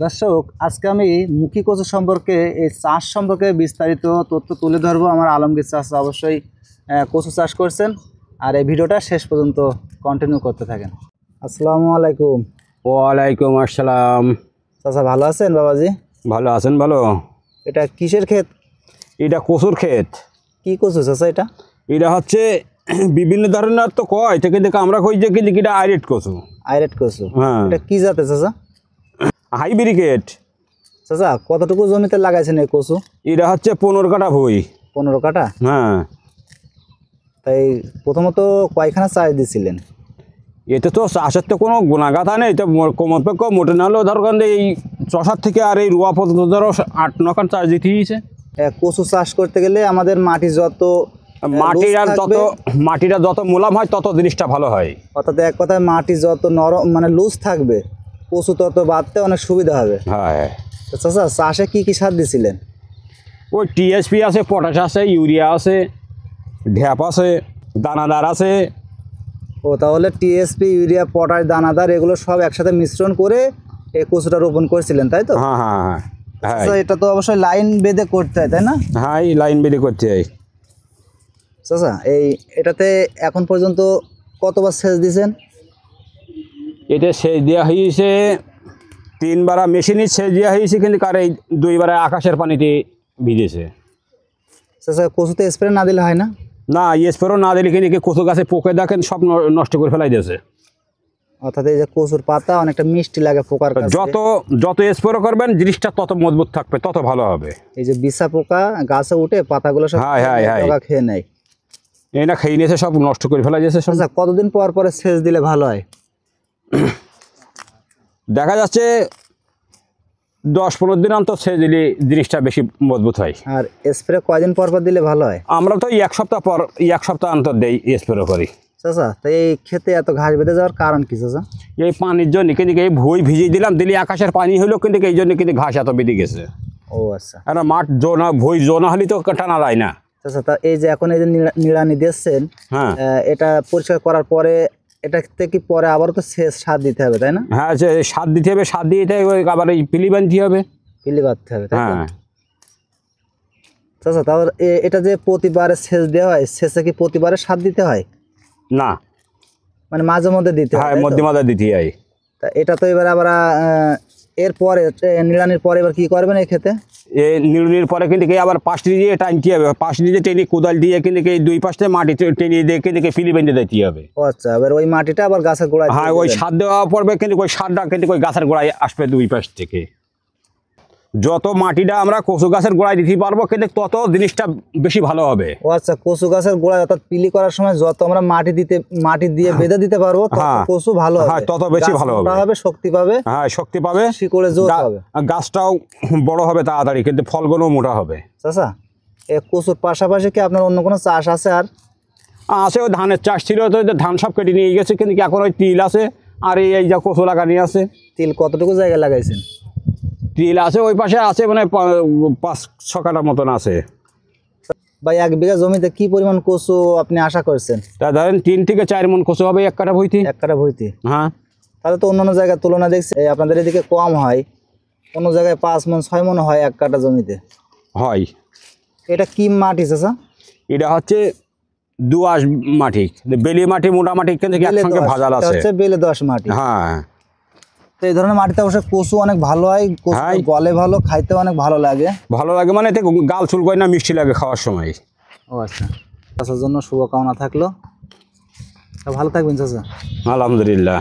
দর্শক, আজকে আমি মুখী কচু সম্পর্কে এই চাষ সম্পর্কে বিস্তারিত তথ্য তুলে ধরবো। আমার আলমগীর চাচা অবশ্যই কচু চাষ করছেন, আর এই ভিডিওটা শেষ পর্যন্ত কন্টিনিউ করতে থাকেন। আসসালামু আলাইকুম। ওয়ালাইকুম আসসালাম। চাচা ভালো আছেন? বাবাজি ভালো আছেন? ভালো। এটা কিসের ক্ষেত? এটা কচুর ক্ষেত। কি কচু চাচা এটা? এটা হচ্ছে বিভিন্ন ধরনের তো কয় থেকে দেখে আমরা কই যে কিন্তু এটা আইরেট কচু। আইরেট কচু? হ্যাঁ। এটা কি জাতে চাচা? হাইব্রিকেট। চাচা কতটুকু জমিতে লাগাইছেন এই কচু? এটা হচ্ছে 15 কাঠা ভুঁই। 15 কাঠা? হ্যাঁ। তাই প্রথমত কয়খানা চাষ দিয়েছিলেন? এতে তো চাষের তো কোনো গুণাগাথা নেই, তো কমপক্ষ মোটে নাহলেও ধরো এই চষার থেকে আর এই রোয়া পর্যন্ত ধরো 8-9 খান চাষ দিতে দিয়েছে। কচু চাষ করতে গেলে আমাদের মাটিটা যত মোলাম হয় তত জিনিসটা ভালো হয়। অর্থাৎ এক কথায় মাটি যত নরম মানে লুজ থাকবে, কচু তত বাঁধতে অনেক সুবিধা হবে। হ্যাঁ। তো চাচা চাষে কি কি সার দিয়েছিলেন? ওই টিএসপি আছে, পটাশ আছে, ইউরিয়া আছে, ঢ্যাপ আছে, দানাদার আছে। ও তাহলে টিএসপি, ইউরিয়া, পটাশ, দানাদার এগুলো সব একসাথে মিশ্রণ করে এই কচুটা রোপণ করেছিলেন, তাই তো? হ্যাঁ হ্যাঁ হ্যাঁ। এটা তো অবশ্যই লাইন বেঁধে করতে হয়, তাই না? হ্যাঁ, এই লাইন বেঁধে করতে হয়। চাচা এটাতে এখন পর্যন্ত কতবার সেচ দিয়েছেন? এটা সেচ দেওয়া হয়েছে 3 বার, মেশিনের সেচ দেওয়া হয়েছে, কিন্তু কার এই 2 বার আকাশের পানিতে ভিজেছে। চাচা কচুতে স্প্রে না দিলে হয় না? না, স্প্রে না দিলে কিন্তু কচু গাছে পোকে দেখেন সব নষ্ট করে ফেলাই দিয়েছে। অর্থাৎ এই যে কচুর পাতা অনেকটা মিষ্টি লাগে পোকার কাছে। যত স্প্রে করবেন জিনিসটা তত মজবুত থাকবে, তত ভালো হবে। এই যে বিছা পোকা গাছে উঠে পাতাগুলো সব খেয়ে নেয়, এই না খেয়ে নিয়েছে, সব নষ্ট করে ফেলা দিয়েছে। আচ্ছা, কতদিন পর পরে সেচ দিলে ভালো হয়? দেখা যাচ্ছে 10-15 দিন অন্তর সেচ দিলে জিনিসটা বেশি মজবুত হয়। আর স্প্রে কয়দিন পর পর দিলে ভালো হয়? আমরা তো 1 সপ্তাহ অন্তর দেই স্প্রে করি। চাচা তাই এই ক্ষেতে এত ঘাস বেঁধে যাওয়ার কারণ কি চাচা? এই পানির জন্য, কিন্তু এই ভুঁই ভিজিয়ে দিলাম, দিলে আকাশের পানি হলো, কিন্তু এই জন্য কিন্তু ঘাস এত বেঁধে গেছে। ও আচ্ছা। আর মাঠ জোনা, ভুঁই জোনা হলে তো টানা যায় না। চাচা তা এই যে এখন এই যে নিড়ানি দিচ্ছেন, হ্যাঁ, এটা পরিষ্কার করার পরে এটাতে কি পরে আবারও তো সার দিতে হবে, তাই না? হ্যাঁ, সার দিতে হবে, সার দিয়ে আবার এই পিলি বাঁধতে হবে, পিলি বাঁধতে হবে। হ্যাঁ। চাচা তাহলে এটা যে প্রতিবারে সেচ দেওয়া হয়, সেচে কি প্রতিবারে সার দিতে হয়? না, মানে মাঝে মধ্যে দিতে হয়? হ্যাঁ, মধ্যে দিতে হয়। তা এটা তো এবার আবার এরপরে নিড়ানির পরে এবার কি করবেন এই ক্ষেতে? এই নিড়ানির পরে কিন্তু আবার পাশটি দিয়ে টানতে হবে, পাশটি দিয়ে টেনে কোদাল দিয়ে কিন্তু এই 2 পাশে মাটি টেনে দিয়ে কিন্তু ফিলি বেঁধে দিতে হবে। ও আচ্ছা, এবার ওই মাটিটা আবার গাছের গোড়ায়? হ্যাঁ, ওই সার দেওয়া পড়বে, কিন্তু ওই সারটা কিন্তু ওই গাছের গোড়ায় আসবে 2 পাশ থেকে। যত মাটিটা আমরা কচু গাছের গোড়ায় দিতে পারবো, কিন্তু তত জিনিসটা বেশি ভালো হবে। ও আচ্ছা, কচু গাছের গোড়ায় অর্থাৎ পিলি করার সময় যত আমরা মাটি দিয়ে বেঁধে দিতে পারবো, কচু ভালো হবে, তত বেশি ভালো হবে, শক্তি পাবে। হ্যাঁ, শক্তি পাবে, শিকড়ে জোর হবে, গাছটাও বড় হবে তাড়াতাড়ি, কিন্তু ফলগুলো মোটা হবে। চাচা এই কচুর পাশাপাশি কি আপনার অন্য কোনো চাষ আছে? আর আছে, ওই ধানের চাষ ছিল, তো ধান সব কেটে নিয়ে গেছে, কিন্তু এখন ওই তিল আছে, আর এই যা কচু লাগানি আছে। তিল কতটুকু জায়গায় লাগাইছেন? তিল আছে ওই পাশে আছে, মানে 5-6 কাঠা মতন আছে। ভাই 1 বিঘা জমিতে কি পরিমাণ কচু আপনি আশা করছেন? তা ধরেন 3 থেকে 4 মণ কচু হবে 1 কাঠা ভুঁইতে। 1 কাঠা ভুঁইতে? হ্যাঁ। তাহলে তো অন্যান্য জায়গার তুলনা দেখছি আপনাদের এদিকে কম হয়, অন্য জায়গায় 5 মণ 6 মণ হয় 1 কাঠা জমিতে হয়। এটা কি মাটি চাচা? এটা হচ্ছে দোআঁশ মাটি, বেলে মাটি, মোটা মাটি, কিন্তু একসঙ্গে ভাজাল আছে, হচ্ছে বেলে দোআঁশ মাটি। হ্যাঁ। তো এই ধরনের মাটিতে অবশ্য কচু অনেক ভালো হয়, গলে ভালো, খাইতে অনেক ভালো লাগে। মানে এতে গাল চুলকোয় না, মিষ্টি লাগে খাওয়ার সময়। ও আচ্ছা, চাচার জন্য শুভকামনা থাকলো। ভালো থাকবেন চাচা। আলহামদুলিল্লাহ।